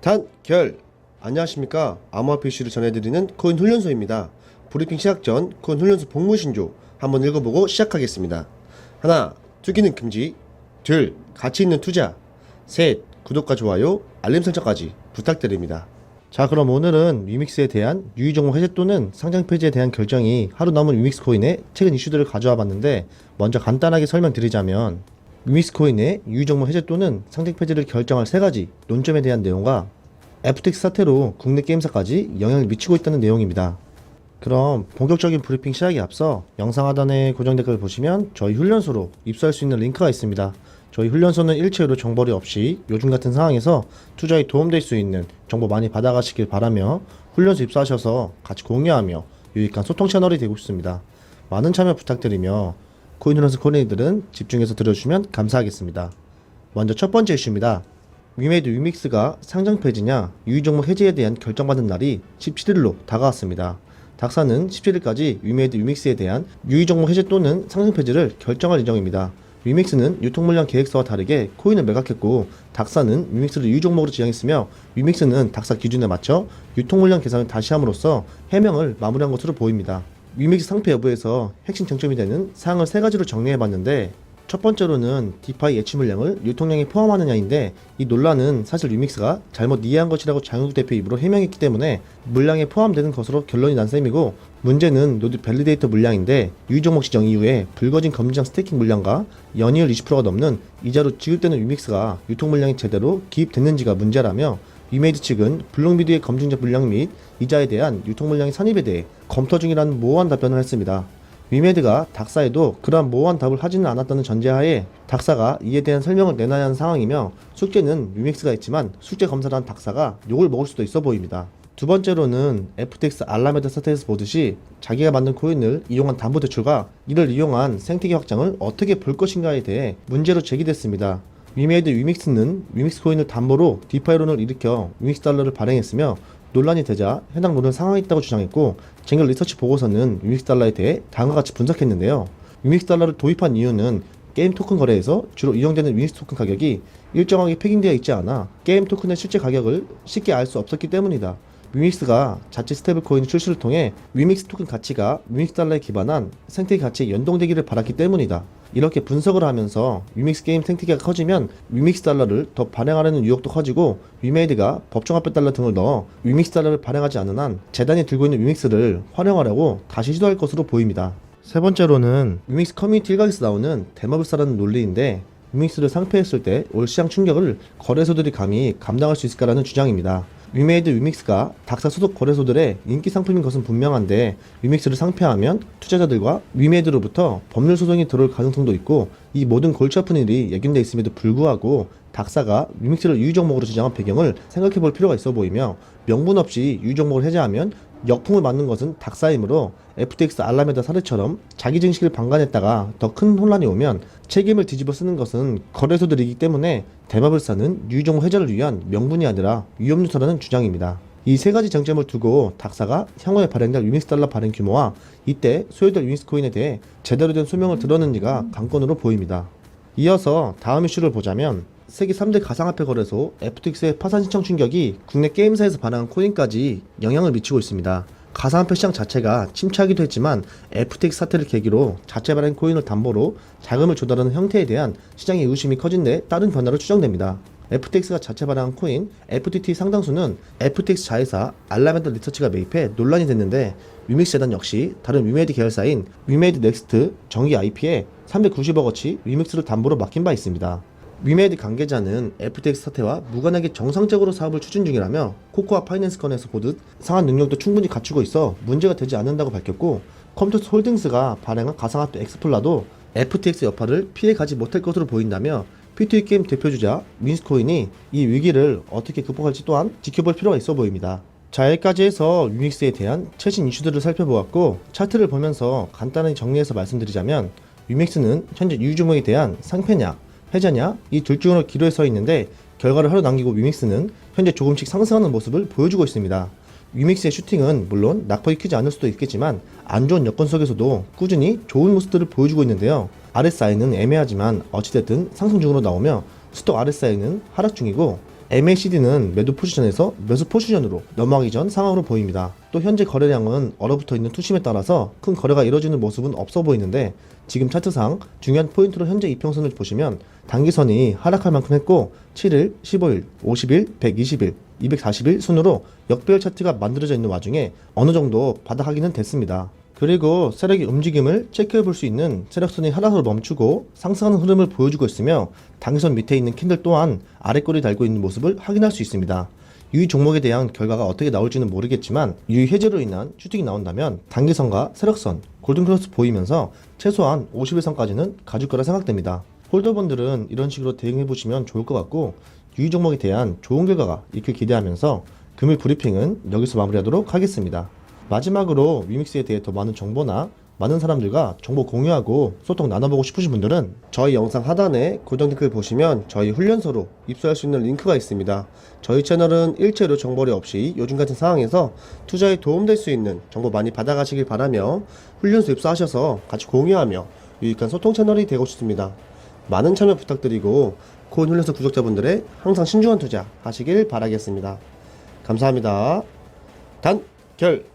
단결! 안녕하십니까. 암호화 PC를 전해드리는 코인 훈련소입니다. 브리핑 시작 전 코인 훈련소 복무신조 한번 읽어보고 시작하겠습니다. 하나, 투기는 금지. 둘, 가치 있는 투자. 셋, 구독과 좋아요, 알림 설정까지 부탁드립니다. 자, 그럼 오늘은 위믹스에 대한 유의종목 해제 또는 상장 폐지에 대한 결정이 하루 남은 위믹스 코인의 최근 이슈들을 가져와 봤는데, 먼저 간단하게 설명드리자면 위믹스 코인의 유의종목 해제 또는 상장 폐지를 결정할 세 가지 논점에 대한 내용과 FTX 사태로 국내 게임사까지 영향을 미치고 있다는 내용입니다. 그럼 본격적인 브리핑 시작에 앞서 영상 하단에 고정 댓글 보시면 저희 훈련소로 입소할 수 있는 링크가 있습니다. 저희 훈련소는 일체로 정보리 없이 요즘 같은 상황에서 투자에 도움될 수 있는 정보 많이 받아가시길 바라며, 훈련소 입소하셔서 같이 공유하며 유익한 소통 채널이 되고 싶습니다. 많은 참여 부탁드리며 코인 훈련소 코리들은 집중해서 들어주시면 감사하겠습니다. 먼저 첫 번째 이슈입니다. 위메이드 위믹스가 상장 폐지냐 유의종목 해제에 대한 결정받은 날이 17일로 다가왔습니다. 닥사는 17일까지 위메이드 위믹스에 대한 유의종목 해제 또는 상장 폐지를 결정할 예정입니다. 위믹스는 유통물량 계획서와 다르게 코인을 매각했고, 닥사는 위믹스를 유의종목으로 지정했으며, 위믹스는 닥사 기준에 맞춰 유통물량 계산을 다시 함으로써 해명을 마무리한 것으로 보입니다. 위믹스 상폐 여부에서 핵심 쟁점이 되는 사항을 세 가지로 정리해봤는데, 첫 번째로는 디파이 예치 물량을 유통량에 포함하느냐인데, 이 논란은 사실 위믹스가 잘못 이해한 것이라고 장욱 대표 입으로 해명했기 때문에 물량에 포함되는 것으로 결론이 난 셈이고, 문제는 노드 밸리데이터 물량인데 유의종목 지정 이후에 불거진 검증장 스테이킹 물량과 연이율 20%가 넘는 이자로 지급되는 위믹스가 유통 물량이 제대로 기입됐는지가 문제라며, 위메이드 측은 블록미드의 검증자 물량 및 이자에 대한 유통 물량의 산입에 대해 검토 중이라는 모호한 답변을 했습니다. 위메이드가 닥사에도 그러한 모호한 답을 하지는 않았다는 전제하에 닥사가 이에 대한 설명을 내놔야 하는 상황이며, 숙제는 위믹스가 했지만 숙제 검사를 한 닥사가 욕을 먹을 수도 있어 보입니다. 두 번째로는 FTX 알라메다 사태에서 보듯이 자기가 만든 코인을 이용한 담보대출과 이를 이용한 생태계 확장을 어떻게 볼 것인가에 대해 문제로 제기됐습니다. 위메이드 위믹스는 위믹스 코인을 담보로 디파이론을 일으켜 위믹스 달러를 발행했으며, 논란이 되자 해당 론을 상황했다고 주장했고, 쟁글 리서치 보고서는 위믹스 달러에 대해 다음과 같이 분석했는데요. 위믹스 달러를 도입한 이유는 게임 토큰 거래에서 주로 이용되는 위믹스 토큰 가격이 일정하게 패깅되어 있지 않아 게임 토큰의 실제 가격을 쉽게 알 수 없었기 때문이다. 위믹스가 자체 스테이블 코인 출시를 통해 위믹스 토큰 가치가 위믹스 달러에 기반한 생태계 가치에 연동되기를 바랐기 때문이다. 이렇게 분석을 하면서 위믹스 게임 생태계가 커지면 위믹스 달러를 더 발행하려는 유혹도 커지고, 위메이드가 법정화폐 달러 등을 넣어 위믹스 달러를 발행하지 않은 한 재단이 들고 있는 위믹스를 활용하려고 다시 시도할 것으로 보입니다. 세 번째로는 위믹스 커뮤니티 일각에서 나오는 대마불사라는 논리인데, 위믹스를 상폐했을 때 올 시장 충격을 거래소들이 감히 감당할 수 있을까라는 주장입니다. 위메이드 위믹스가 닥사 소속 거래소들의 인기 상품인 것은 분명한데, 위믹스를 상폐하면 투자자들과 위메이드로부터 법률 소송이 들어올 가능성도 있고, 이 모든 골치 아픈 일이 예견돼 있음에도 불구하고 닥사가 위믹스를 유의종목으로 지정한 배경을 생각해볼 필요가 있어 보이며, 명분 없이 유의종목을 해제하면 역풍을 맞는 것은 닥사이므로 FTX 알라메다 사례처럼 자기 증식을 방관했다가 더 큰 혼란이 오면 책임을 뒤집어 쓰는 것은 거래소들이기 때문에 대마불사는 유의종목 해제를 위한 명분이 아니라 위험 요소라는 주장입니다. 이 세 가지 쟁점을 두고 닥사가 향후에 발행될 위믹스 달러 발행 규모와 이때 소요될 위믹스 코인에 대해 제대로 된 소명을 들었는지가 관건으로 보입니다. 이어서 다음 이슈를 보자면, 세계 3대 가상화폐 거래소 FTX의 파산 신청 충격이 국내 게임사에서 반응한 코인까지 영향을 미치고 있습니다. 가상화폐 시장 자체가 침체하기도 했지만 FTX 사태를 계기로 자체 발행 코인을 담보로 자금을 조달하는 형태에 대한 시장의 의구심이 커진 데 따른 변화로 추정됩니다. FTX가 자체 발행한 코인 FTT 상당수는 FTX 자회사 알라메다 리서치가 매입해 논란이 됐는데, 위믹스 재단 역시 다른 위메이드 계열사인 위메이드 넥스트 정기 IP에 390억어치 위믹스를 담보로 맡긴 바 있습니다. 위메이드 관계자는 FTX 사태와 무관하게 정상적으로 사업을 추진 중이라며, 코코아 파이낸스 건에서 보듯 상한 능력도 충분히 갖추고 있어 문제가 되지 않는다고 밝혔고, 컴투스 홀딩스가 발행한 가상화폐 엑스플라도 FTX 여파를 피해가지 못할 것으로 보인다며, P2E 게임 대표주자 윈스코인이 이 위기를 어떻게 극복할지 또한 지켜볼 필요가 있어 보입니다. 자, 여기까지 해서 위믹스에 대한 최신 이슈들을 살펴보았고, 차트를 보면서 간단히 정리해서 말씀드리자면, 위믹스는 현재 유의종목에 대한 상패냐 해제냐 이 둘 중으로 기로에 서 있는데, 결과를 하루 남기고 위믹스는 현재 조금씩 상승하는 모습을 보여주고 있습니다. 위믹스의 슈팅은 물론 낙폭이 크지 않을 수도 있겠지만 안 좋은 여건 속에서도 꾸준히 좋은 모습들을 보여주고 있는데요. RSI는 애매하지만 어찌됐든 상승 중으로 나오며, 스톡 RSI는 하락 중이고, MACD는 매도 포지션에서 매수 포지션으로 넘어가기 전 상황으로 보입니다. 또 현재 거래량은 얼어붙어 있는 투심에 따라서 큰 거래가 이뤄지는 모습은 없어 보이는데, 지금 차트상 중요한 포인트로 현재 이평선을 보시면 단기선이 하락할 만큼 했고 7일, 15일, 50일, 120일, 240일 순으로 역배열 차트가 만들어져 있는 와중에 어느 정도 바닥 확인은 됐습니다. 그리고 세력의 움직임을 체크해 볼 수 있는 세력선이 하락으로 멈추고 상승하는 흐름을 보여주고 있으며, 단기선 밑에 있는 캔들 또한 아래꼬리 달고 있는 모습을 확인할 수 있습니다. 이 종목에 대한 결과가 어떻게 나올지는 모르겠지만, 이 해제로 인한 추틱이 나온다면 단기선과 세력선, 골든크로스 보이면서 최소한 50일선까지는 가줄 거라 생각됩니다. 홀더분들은 이런 식으로 대응해 보시면 좋을 것 같고, 이 종목에 대한 좋은 결과가 있길 기대하면서 금일 브리핑은 여기서 마무리하도록 하겠습니다. 마지막으로 위믹스에 대해 더 많은 정보나 많은 사람들과 정보 공유하고 소통 나눠보고 싶으신 분들은 저희 영상 하단에 고정 댓글 보시면 저희 훈련소로 입소할 수 있는 링크가 있습니다. 저희 채널은 일체로 정보리 없이 요즘 같은 상황에서 투자에 도움될 수 있는 정보 많이 받아가시길 바라며, 훈련소 입소하셔서 같이 공유하며 유익한 소통 채널이 되고 싶습니다. 많은 참여 부탁드리고 코인 훈련소 구독자분들의 항상 신중한 투자 하시길 바라겠습니다. 감사합니다. 단결!